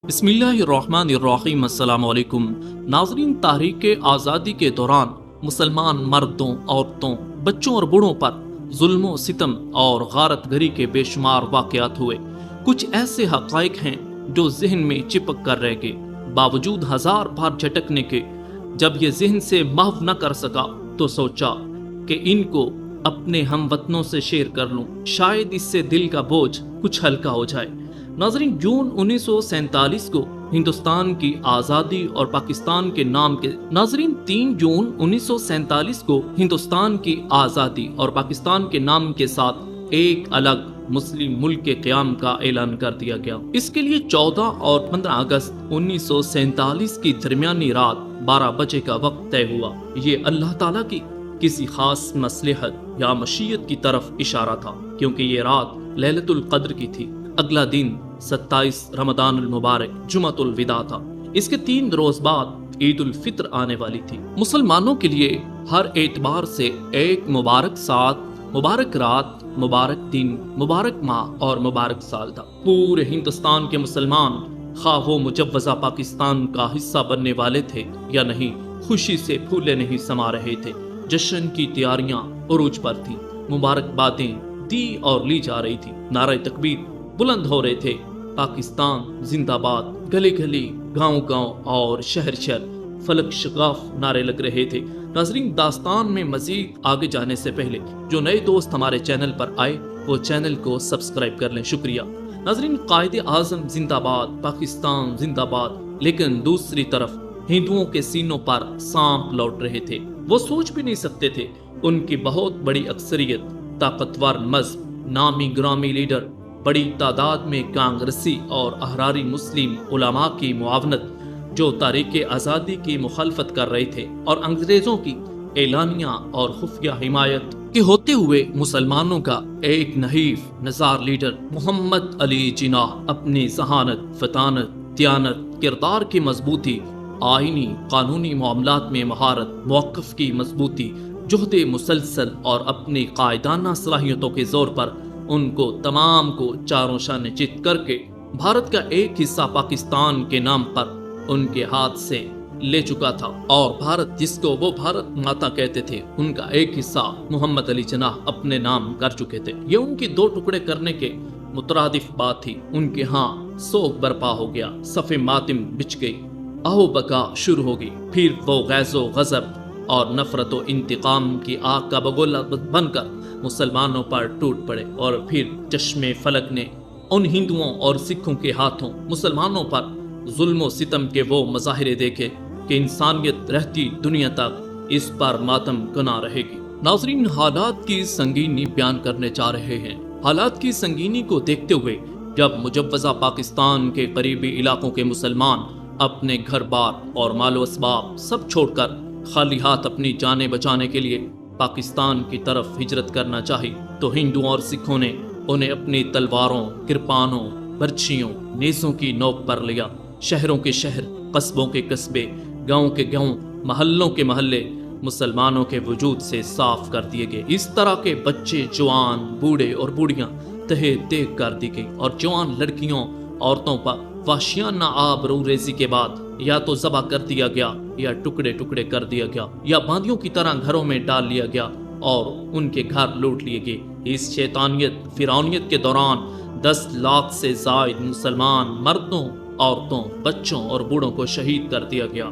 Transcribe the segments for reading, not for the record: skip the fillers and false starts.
بسم اللہ الرحمن الرحیم۔ السلام علیکم ناظرین، تحریک آزادی کے دوران مسلمان مردوں، عورتوں، بچوں اور بوڑھوں پر ظلم و ستم اور غارت گری کے بے شمار واقعات ہوئے۔ کچھ ایسے حقائق ہیں جو ذہن میں چپک کر رہ گئے، باوجود ہزار بار جھٹکنے کے۔ جب یہ ذہن سے محو نہ کر سکا تو سوچا کہ ان کو اپنے ہم وطنوں سے شیئر کر لوں، شاید اس سے دل کا بوجھ کچھ ہلکا ہو جائے۔ ناظرین، جون 1947 کو ہندوستان کی آزادی اور پاکستان کے نام کے 3 جون 1947 کو ہندوستان کی آزادی اور پاکستان کے نام کے ساتھ ایک الگ مسلم ملک کے قیام کا اعلان کر دیا گیا۔ اس کے لیے 14 اور 15 اگست 1947 کی درمیانی رات 12 بجے کا وقت طے ہوا۔ یہ اللہ تعالیٰ کی کسی خاص مصلحت یا مشیت کی طرف اشارہ تھا، کیونکہ یہ رات لیلۃ القدر کی تھی۔ اگلا دن 27 رمضان المبارک جمعۃ الوداع تھا۔ اس کے 3 روز بعد عید الفطر آنے والی تھی۔ مسلمانوں کے لیے ہر اعتبار سے ایک مبارک ساتھ، مبارک رات، مبارک دن، مبارک ماہ اور مبارک سال تھا۔ پورے ہندوستان کے مسلمان، خواہ وہ مجوزہ پاکستان کا حصہ بننے والے تھے یا نہیں، خوشی سے پھولے نہیں سما رہے تھے۔ جشن کی تیاریاں عروج پر تھیں، مبارکبادیں دی اور لی جا رہی تھی، نعرہ تکبیر بلند ہو رہے تھے۔ پاکستان زندہ باد گلی گلی، گاؤں گاؤں اور شہر شہر فلک شگاف نعرے لگ رہے تھے۔ ناظرین، داستان میں مزید آگے جانے سے پہلے جو نئے دوست ہمارے چینل پر آئے وہ چینل کو سبسکرائب کر لیں، شکریہ۔ ناظرین، قائد اعظم زندہ باد، پاکستان زندہ باد، لیکن دوسری طرف ہندوؤں کے سینوں پر سانپ لوٹ رہے تھے۔ وہ سوچ بھی نہیں سکتے تھے ان کی بہت بڑی اکثریت، طاقتور مذہب، نامی گرامی لیڈر، بڑی تعداد میں کانگریسی اور احراری مسلم علماء کی معاونت، جو تحریک آزادی کی مخالفت کر رہے تھے، اور انگریزوں کی اعلانیہ اور خفیہ حمایت کے ہوتے ہوئے مسلمانوں کا ایک نحیف نژاد لیڈر محمد علی جناح اپنی ذہانت، فطانت، دیانت، کردار کی مضبوطی، آئینی قانونی معاملات میں مہارت، موقف کی مضبوطی، جہد مسلسل اور اپنی قائدانہ صلاحیتوں کے زور پر ان کو تمام کو چاروں شانے چت کر کے بھارت کا ایک حصہ پاکستان کے نام پر ان کے ہاتھ سے لے چکا تھا، اور بھارت جس کو وہ بھارت ماتا کہتے تھے، ان کا ایک حصہ محمد علی جناح اپنے نام کر چکے تھے۔ یہ ان کی 2 ٹکڑے کرنے کے مترادف بات تھی۔ ان کے ہاں سوگ برپا ہو گیا، صف ماتم بچھ گئی، آہو بکا شروع ہو گئی۔ پھر وہ غیظ و غضب اور نفرت و انتقام کی آگ کا بگولا بن کر مسلمانوں پر ٹوٹ پڑے، اور پھر چشم فلک نے ان ہندوؤں اور سکھوں کے ہاتھوں مسلمانوں پر ظلم و ستم کے وہ مظاہرے دیکھے کہ انسانیت رہتی دنیا تک اس پر ماتم گنا رہے گی۔ ناظرین، حالات کی سنگینی بیان کرنے جا رہے ہیں۔ حالات کی سنگینی کو دیکھتے ہوئے جب مجوزہ پاکستان کے قریبی علاقوں کے مسلمان اپنے گھر بار اور مال و اسباب سب چھوڑ کر خالی ہاتھ اپنی جانیں بچانے کے لیے پاکستان کی طرف ہجرت کرنا چاہی، تو ہندوؤں اور سکھوں نے انہیں اپنی تلواروں، کرپانوں، برچھیوں، نیزوں کی نوک پر لیا۔ شہروں کے شہر، قصبوں کے قصبے، گاؤں کے گاؤں، محلوں کے محلے مسلمانوں کے وجود سے صاف کر دیے گئے۔ اس طرح کے بچے، جوان، بوڑھے اور بوڑھیاں تہے دیکھ کر دی گئی، اور جوان لڑکیوں، عورتوں پر وحشیانہ آبرو ریزی کے بعد یا تو ذبح کر دیا گیا، یا ٹکڑے ٹکڑے کر دیا گیا، یا باندیوں کی طرح گھروں میں ڈال لیا گیا اور ان کے گھر لوٹ لیے گئے۔ اس شیطانیت فرعونیت کے دوران 10 لاکھ سے زائد مسلمان مردوں، عورتوں، بچوں اور بوڑھوں کو شہید کر دیا گیا۔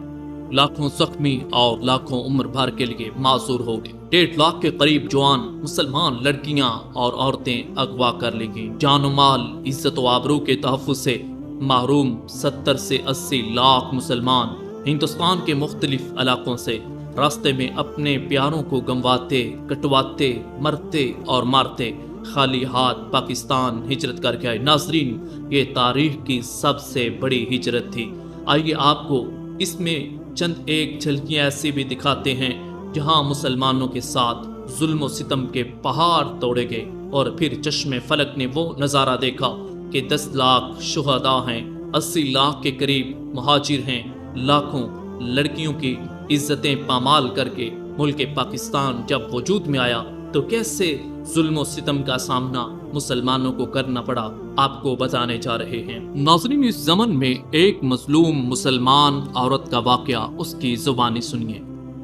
لاکھوں زخمی اور لاکھوں عمر بھر کے لیے معذور ہو گئے۔ 1.5 لاکھ کے قریب جوان مسلمان لڑکیاں اور عورتیں اغوا کر لی گئیں۔ جان و مال، عزت و آبرو کے تحفظ سے محروم 70 سے 80 لاکھ مسلمان ہندوستان کے مختلف علاقوں سے راستے میں اپنے پیاروں کو گنواتے، کٹواتے، مرتے اور مارتے خالی ہاتھ پاکستان ہجرت کر کے آئے۔ ناظرین، یہ تاریخ کی سب سے بڑی ہجرت تھی۔ آئیے آپ کو اس میں چند ایک جھلکیاں ایسی بھی دکھاتے ہیں جہاں مسلمانوں کے ساتھ ظلم و ستم کے پہاڑ توڑے گئے، اور پھر چشم فلک نے وہ نظارہ دیکھا کہ 10 لاکھ شہداء ہیں، 80 لاکھ کے قریب مہاجر ہیں، لاکھوں لڑکیوں کی عزتیں پامال کر کے ملک پاکستان جب وجود میں آیا تو کیسے ظلم و ستم کا سامنا مسلمانوں کو کرنا پڑا، آپ کو بتانے جا رہے ہیں۔ ناظرین، اس زمن میں ایک مظلوم مسلمان عورت کا واقعہ، اس کی زبانی سنیے۔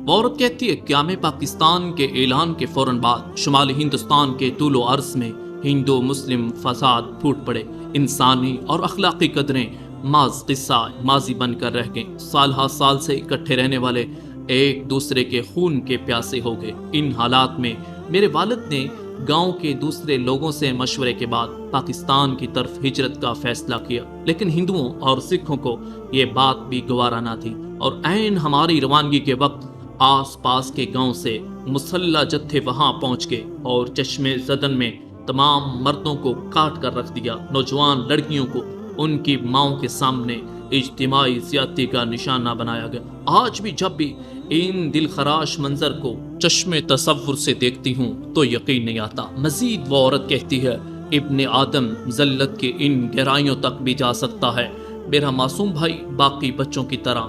وہ عورت کہتی ہے، قیام پاکستان کے اعلان کے فوراً بعد شمالی ہندوستان کے طول و عرض میں ہندو مسلم فساد پھوٹ پڑے، انسانی اور اخلاقی قدریں ماض قصہ ماضی بن کر رہ گئیں، سال ہر سال سے اکٹھے رہنے والے ایک دوسرے کے خون کے پیاسے ہو گئے۔ ان حالات میں میرے والد نے گاؤں کے دوسرے لوگوں سے مشورے کے بعد پاکستان کی طرف ہجرت کا فیصلہ کیا، لیکن ہندوؤں اور سکھوں کو یہ بات بھی گوارا نہ تھی، اور عین ہماری روانگی کے وقت آس پاس کے گاؤں سے مسلح جتھے وہاں پہنچ گئے اور چشمے زدن میں تمام مردوں کو کاٹ کر رکھ دیا، نوجوان لڑکیوں کو ان کی ماؤں کے سامنے اجتماعی زیادتی کا نشانہ بنایا گیا۔ آج بھی جب بھی ان دل خراش منظر کو چشمے تصور سے دیکھتی ہوں تو یقین نہیں آتا۔ مزید وہ عورت کہتی ہے، ابن آدم ذلت کے ان گہرائیوں تک بھی جا سکتا ہے۔ میرا معصوم بھائی باقی بچوں کی طرح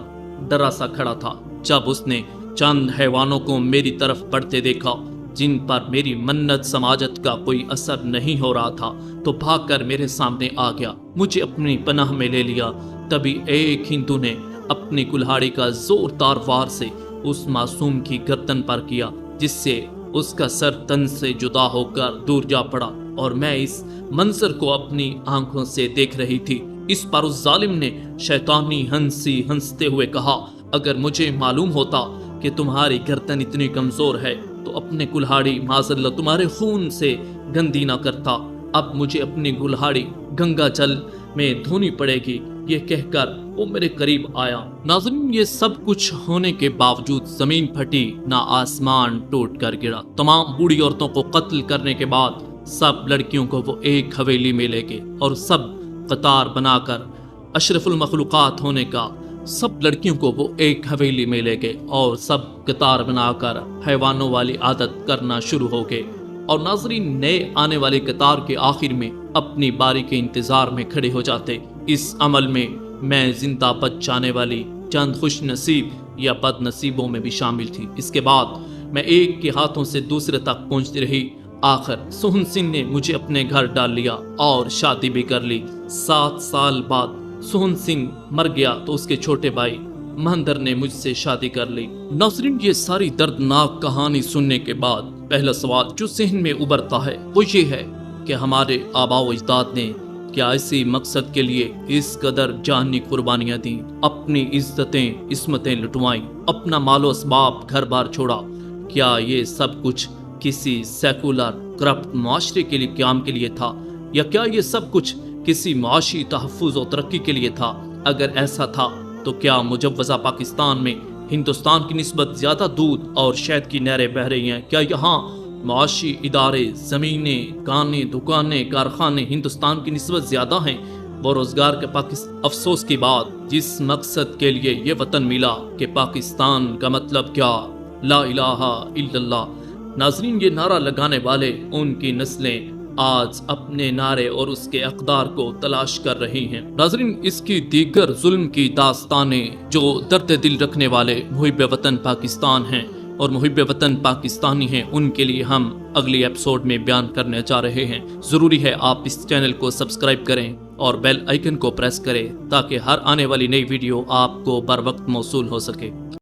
ڈرا سا کھڑا تھا جب اس نے چند حیوانوں کو میری طرف بڑھتے دیکھا جن پر میری منت سماجت کا کوئی اثر نہیں ہو رہا تھا، تو بھاگ کر میرے سامنے آ گیا، مجھے اپنی پناہ میں لے لیا۔ تبھی ایک ہندو نے اپنی کلہاڑی کا زوردار وار سے اس معصوم کی گردن پر کیا، جس سے اس کا سر تن سے جدا ہو کر دور جا پڑا، اور میں اس منظر کو اپنی آنکھوں سے دیکھ رہی تھی۔ اس پر اس ظالم نے شیطانی ہنسی ہنستے ہوئے کہا، اگر مجھے معلوم ہوتا کہ تمہاری گردن اتنی کمزور ہے تو اپنے کلہاڑی معاذاللہ تمہارے خون سے گندی نہ کرتا، اب مجھے اپنی کلہاڑی گنگا جل میں دھونی پڑے گی۔ یہ کہہ کر وہ میرے قریب آیا۔ ناظرین، یہ سب کچھ ہونے کے باوجود زمین پھٹی نہ آسمان ٹوٹ کر گرا۔ تمام بوڑھی عورتوں کو قتل کرنے کے بعد سب لڑکیوں کو وہ ایک حویلی میں لے گئے، اور سب قطار بنا کر اشرف المخلوقات ہونے کا سب لڑکیوں کو وہ ایک حویلی میں لے گئے، اور سب قطار بنا کر حیوانوں والی عادت کرنا شروع ہو گئے۔ اور ناظرین، نئے آنے والے قطار کے آخر میں اپنی باری کے انتظار میں کھڑے ہو جاتے۔ اس عمل میں زندہ بچ جانے والی چند خوش نصیب یا بد نصیبوں میں بھی شامل تھی۔ اس کے بعد میں ایک کے ہاتھوں سے دوسرے تک پہنچتی رہی۔ آخر سہن سنگھ نے مجھے اپنے گھر ڈال لیا اور شادی بھی کر لی۔ 7 سال بعد سہن سنگھ مر گیا تو اس کے چھوٹے بھائی مہندر نے مجھ سے شادی کر لی۔ ناظرین، یہ ساری دردناک کہانی سننے کے بعد پہلا سوال جو ذہن میں ابھرتا ہے وہ یہ ہے کہ ہمارے آباء و اجداد نے کیا اسی مقصد کے لیے اس قدر جانی قربانیاں دیں، اپنی عزتیں عصمتیں لٹوائیں، اپنا مال و اسباب گھر بار چھوڑا؟ کیا یہ سب کچھ کسی سیکولر کرپٹ معاشرے کے لیے قیام کے لیے تھا، یا کیا یہ سب کچھ کسی معاشی تحفظ و ترقی کے لیے تھا؟ اگر ایسا تھا تو کیا مجوزہ پاکستان میں ہندوستان کی نسبت زیادہ دودھ اور شہد کی نہریں بہہ رہی ہیں؟ کیا یہاں معاشی ادارے، زمینیں، کانے، دکانیں، کارخانے ہندوستان کی نسبت زیادہ ہیں؟ وہ روزگار کے افسوس کی بات، جس مقصد کے لیے یہ وطن ملا کہ پاکستان کا مطلب کیا، لا الہ الا اللہ۔ ناظرین، یہ نعرہ لگانے والے ان کی نسلیں آج اپنے نعرے اور اس کے اقدار کو تلاش کر رہی ہیں۔ ناظرین، اس کی دیگر ظلم کی داستانیں جو درد دل رکھنے والے محب وطن پاکستان ہیں اور محب وطن پاکستانی ہیں، ان کے لیے ہم اگلی ایپیسوڈ میں بیان کرنے جا رہے ہیں۔ ضروری ہے آپ اس چینل کو سبسکرائب کریں اور بیل آئیکن کو پریس کریں تاکہ ہر آنے والی نئی ویڈیو آپ کو بر وقت موصول ہو سکے۔